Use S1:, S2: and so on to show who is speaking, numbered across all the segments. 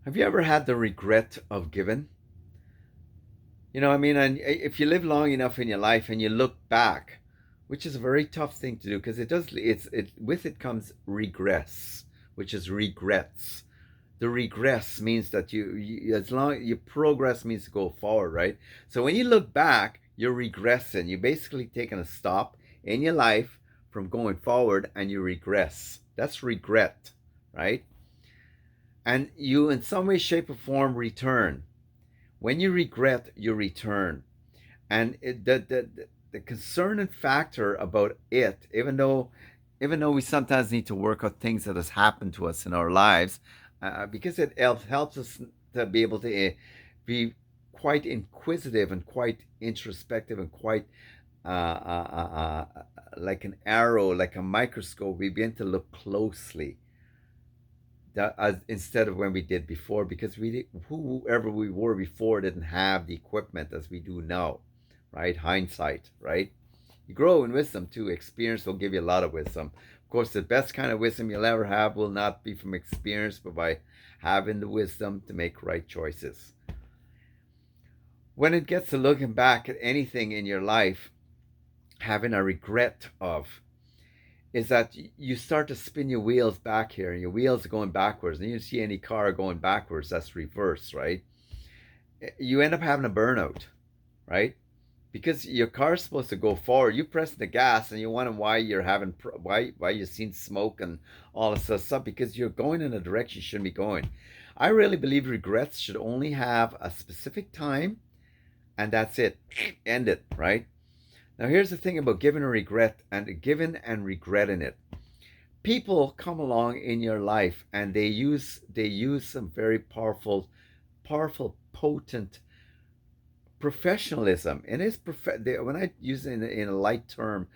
S1: Have you ever had the regret of giving? And if you live long enough in your life and you look back, which is a very tough thing to do because it does, it with it comes regress, which is regrets. The regress means that as long your progress means to go forward, right? So when you look back, you're regressing. You're basically taking a stop in your life from going forward and you regress. That's regret, right? And you, in some way, shape, or form, return. When you regret, you return. And the concerning factor about it, even though we sometimes need to work out things that has happened to us in our lives, because it helps us to be able to be quite inquisitive and quite introspective and quite like an arrow, like a microscope. We begin to look closely that instead of when we did before, because whoever we were before didn't have the equipment as we do now, right? Hindsight, right? You grow in wisdom too. Experience will give you a lot of wisdom. Of course, the best kind of wisdom you'll ever have will not be from experience, but by having the wisdom to make right choices. When it gets to looking back at anything in your life, having a regret of, is that you start to spin your wheels back here and your wheels are going backwards, and you see any car going backwards, that's reverse, right? You end up having a burnout, right? Because your car's supposed to go forward. You press the gas and you wonder why you're having why you've seen smoke and all this stuff, because you're going in a direction you shouldn't be going. I really believe regrets should only have a specific time, and that's it. End it, right? Now here's the thing about giving and regretting it. People come along in your life and they use some very powerful, potent professionalism. And when I use it in a light term,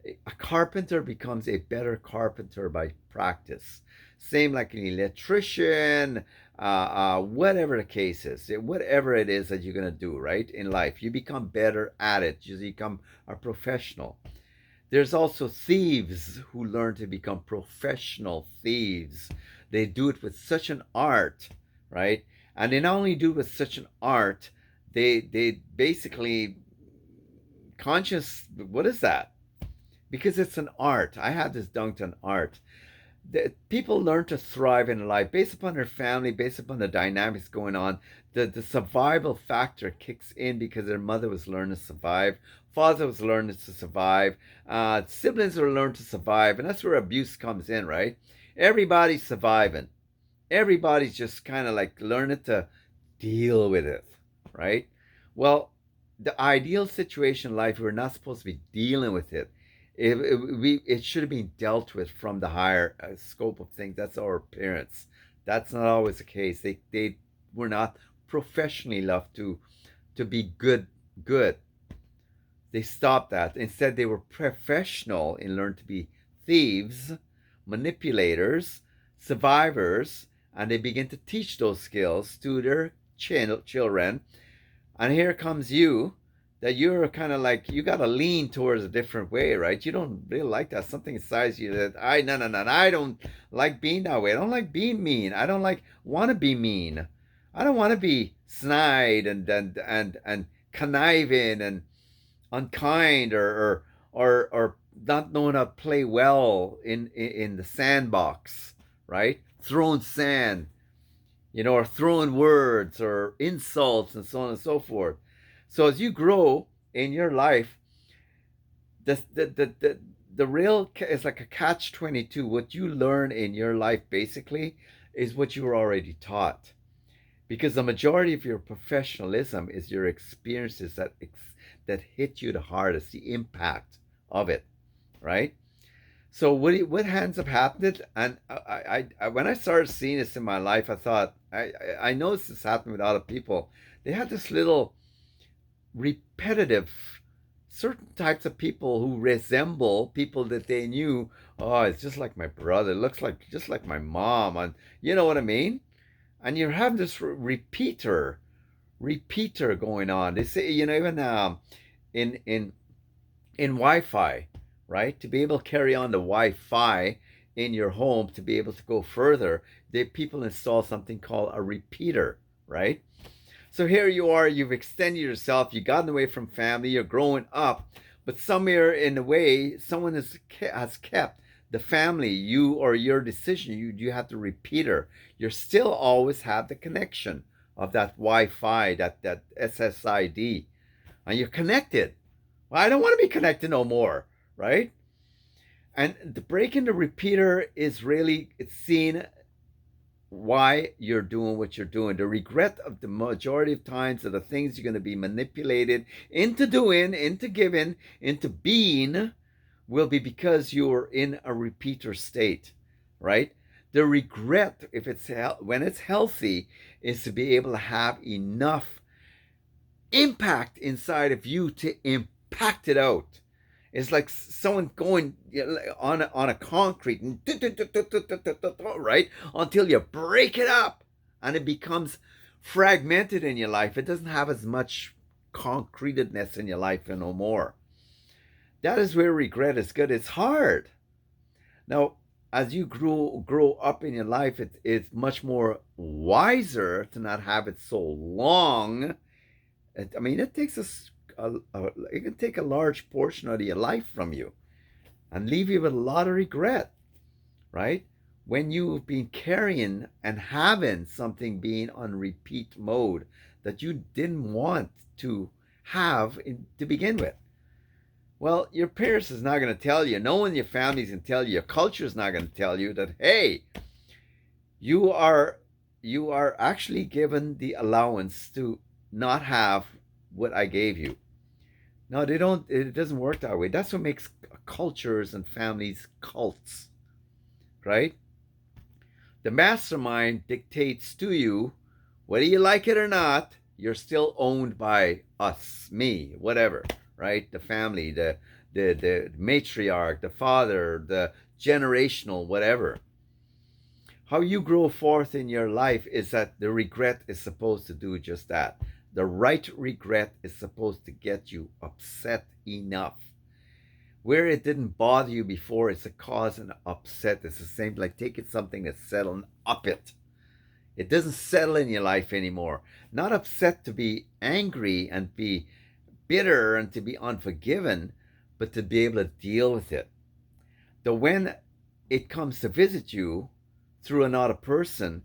S1: a carpenter becomes a better carpenter by practice. Same like an electrician, whatever the case is, whatever it is that you're gonna do, right, in life, you become better at it. You become a professional. There's also thieves who learn to become professional thieves. They do it with such an art, right? And they not only do it with such an art, they basically conscious. What is that? Because it's an art. I have this down to an art. People learn to thrive in life based upon their family, based upon the dynamics going on. The survival factor kicks in because their mother was learning to survive, father was learning to survive, siblings are learning to survive, and that's where abuse comes in, right? Everybody's surviving. Everybody's just kind of like learning to deal with it, right? Well, the ideal situation in life, we're not supposed to be dealing with it. It should have been dealt with from the higher scope of things. That's our parents. That's not always the case. They were not professionally enough to be good. They stopped that. Instead, they were professional and learned to be thieves, manipulators, survivors, and they begin to teach those skills to their children. And here comes you, that you're kind of like, you got to lean towards a different way, right? You don't really like that. Something inside you that no, no, no, no, I don't like being that way. I don't like being mean. I don't like want to be mean. I don't want to be snide and conniving and unkind, or not knowing how to play well in the sandbox, right? Throwing sand, or throwing words or insults and so on and so forth. So as you grow in your life, the real is like a catch 22. What you learn in your life basically is what you were already taught, because the majority of your professionalism is your experiences that hit you the hardest, the impact of it, right? So what ends up happening, and when I started seeing this in my life, I thought I noticed this happened with a lot of people. They had this little repetitive, certain types of people who resemble people that they knew. Oh, it's just like my brother. It looks like just like my mom, and you know what I mean. And you're having this repeater going on. They say, even in in Wi-Fi, right? To be able to carry on the Wi-Fi in your home to be able to go further, people install something called a repeater, right? So here you are, you've extended yourself, you've gotten away from family, you're growing up, but somewhere in the way, someone has kept the family, you or your decision, you have the repeater. You still always have the connection of that Wi-Fi, that SSID, and you're connected. Well, I don't want to be connected no more, right? And the breaking the repeater is really, it's seen why you're doing what you're doing. The regret of the majority of times are the things you're going to be manipulated into doing, into giving, into being, will be because you're in a repeater state, right? The regret, if it's when it's healthy, is to be able to have enough impact inside of you to impact it out. It's like someone going on a concrete and right until you break it up and it becomes fragmented in your life. It doesn't have as much concretedness in your life no more. That is where regret is good. It's hard. Now, as you grow up in your life, it's much more wiser to not have it so long. I mean, it takes it can take a large portion of your life from you and leave you with a lot of regret, right? When you've been carrying and having something being on repeat mode that you didn't want to have to begin with. Well, your parents is not going to tell you. No one in your family is going to tell you. Your culture is not going to tell you that, hey, you are actually given the allowance to not have what I gave you. No, they don't. It doesn't work that way. That's what makes cultures and families cults, right? The mastermind dictates to you, whether you like it or not. You're still owned by us, me, whatever, right? The family, the matriarch, the father, the generational, whatever. How you grow forth in your life is that the regret is supposed to do just that. The right regret is supposed to get you upset enough. Where it didn't bother you before, it's a cause and upset. It's the same like taking something that's settled up it. It doesn't settle in your life anymore. Not upset to be angry and be bitter and to be unforgiven, but to be able to deal with it. So when it comes to visit you through another person,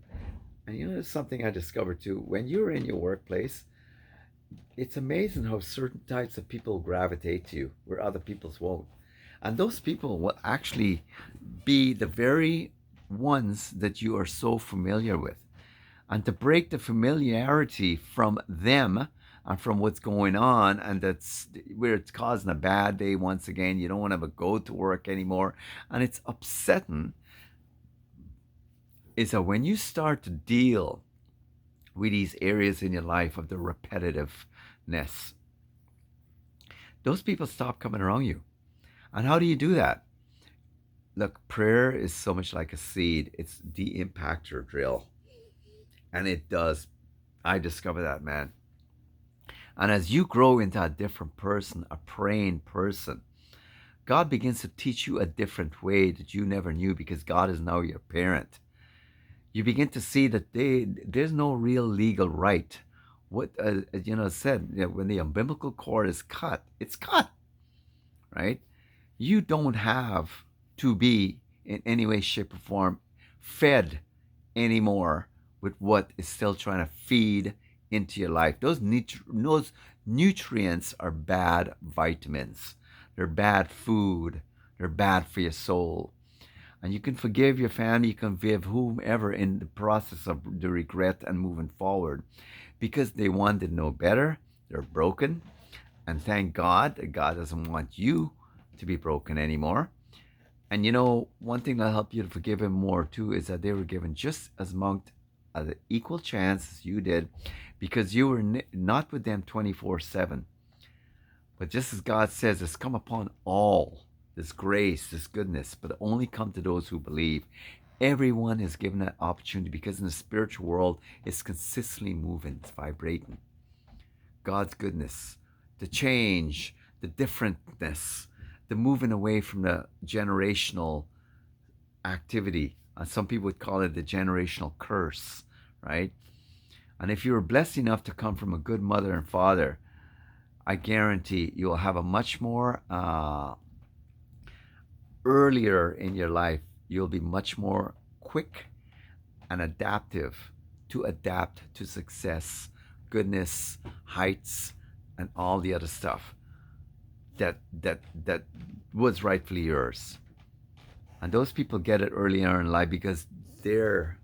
S1: and there's something I discovered too. When you're in your workplace, it's amazing how certain types of people gravitate to you where other people's won't. And those people will actually be the very ones that you are so familiar with. And to break the familiarity from them and from what's going on, and that's where it's causing a bad day once again. You don't want to go to work anymore. And it's upsetting is that when you start to deal with these areas in your life of the repetitiveness, those people stop coming around you. And how do you do that? Look, prayer is so much like a seed. It's the impactor drill. And it does. I discovered that, man. And as you grow into a different person, a praying person, God begins to teach you a different way that you never knew because God is now your parent. You begin to see that there's no real legal right. What said, when the umbilical cord is cut, it's cut, right? You don't have to be in any way, shape, or form fed anymore with what is still trying to feed into your life. Those nutrients are bad vitamins. They're bad food. They're bad for your soul. And you can forgive your family, you can forgive whomever in the process of the regret and moving forward because they wanted to know better. They're broken. And thank God that God doesn't want you to be broken anymore. And one thing that'll help you to forgive him more too is that they were given just as much an equal chance as you did because you were not with them 24/7. But just as God says, it's come upon all, this grace, this goodness, but only come to those who believe. Everyone is given an opportunity because in the spiritual world, it's consistently moving, it's vibrating. God's goodness, the change, the differentness, the moving away from the generational activity. And some people would call it the generational curse, right? And if you were blessed enough to come from a good mother and father, I guarantee you'll have a much more earlier in your life, you'll be much more quick and adaptive to adapt to success, goodness, heights, and all the other stuff that was rightfully yours. And those people get it earlier in life because their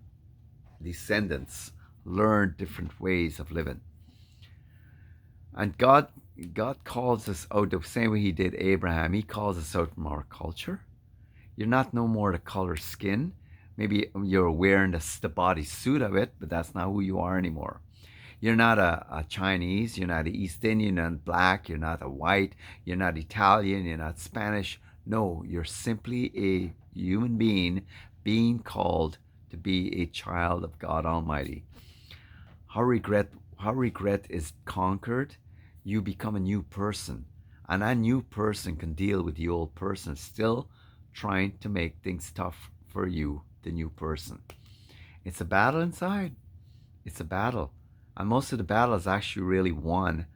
S1: descendants learned different ways of living. And God calls us out the same way He did Abraham. He calls us out from our culture. You're not no more the color skin. Maybe you're wearing the body suit of it, but that's not who you are anymore. You're not a Chinese, you're not an East Indian, you're not black, you're not a white, you're not Italian, you're not Spanish. No, you're simply a human being called to be a child of God Almighty. How regret is conquered, you become a new person. And that new person can deal with the old person, still trying to make things tough for you, the new person. It's a battle inside. It's a battle. And most of the battle is actually really won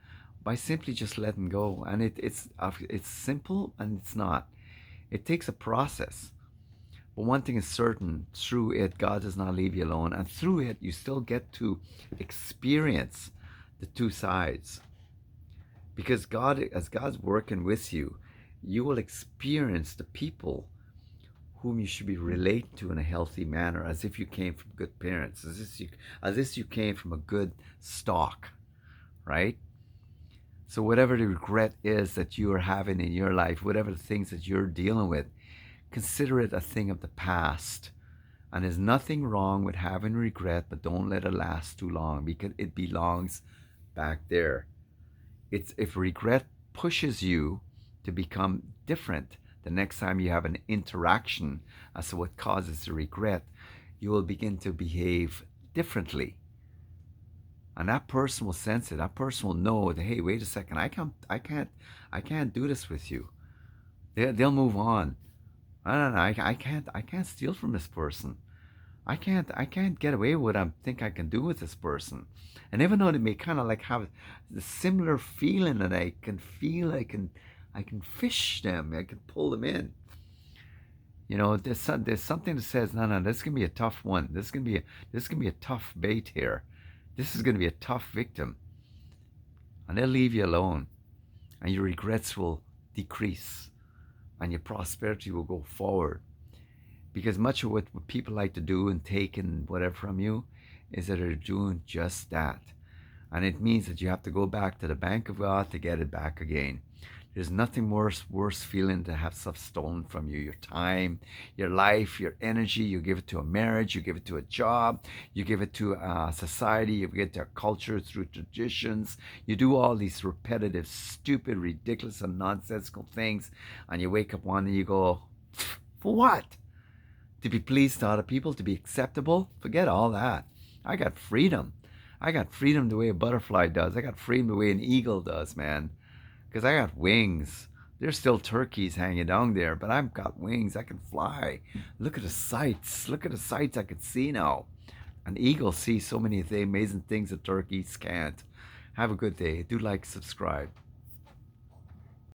S1: by simply just letting go. And it's simple and it's not. It takes a process. But one thing is certain, through it, God does not leave you alone. And through it, you still get to experience the two sides. Because God, as God's working with you, you will experience the people whom you should be relating to in a healthy manner, as if you came from good parents, as if you came from a good stock, right? So whatever the regret is that you are having in your life, whatever the things that you're dealing with, consider it a thing of the past. And there's nothing wrong with having regret, but don't let it last too long because it belongs back there. It's if regret pushes you to become different the next time you have an interaction as to what causes the regret, you will begin to behave differently. And that person will sense it. That person will know that, hey, wait a second, I can't do this with you. They'll move on. I don't know. I can't steal from this person. I can't get away with what I think I can do with this person. And even though they may kind of like have the similar feeling that I can feel, I can fish them, I can pull them in. You know, there's something that says, no, this is gonna be a tough one. This is gonna be a tough bait here. This is gonna be a tough victim, and they'll leave you alone, and your regrets will decrease, and your prosperity will go forward. Because much of what people like to do and take and whatever from you is that they're doing just that. And it means that you have to go back to the bank of God to get it back again. There's nothing worse feeling to have stuff stolen from you. Your time, your life, your energy. You give it to a marriage, you give it to a job, you give it to a society, you give it to a culture through traditions. You do all these repetitive, stupid, ridiculous, and nonsensical things, and you wake up one day and you go, for what? To be pleased to other people, to be acceptable? Forget all that. I got freedom. I got freedom the way a butterfly does. I got freedom the way an eagle does, man. Because I got wings. There's still turkeys hanging down there, but I've got wings. I can fly. Look at the sights. Look at the sights I can see now. An eagle sees so many amazing things that turkeys can't. Have a good day. Do like, subscribe.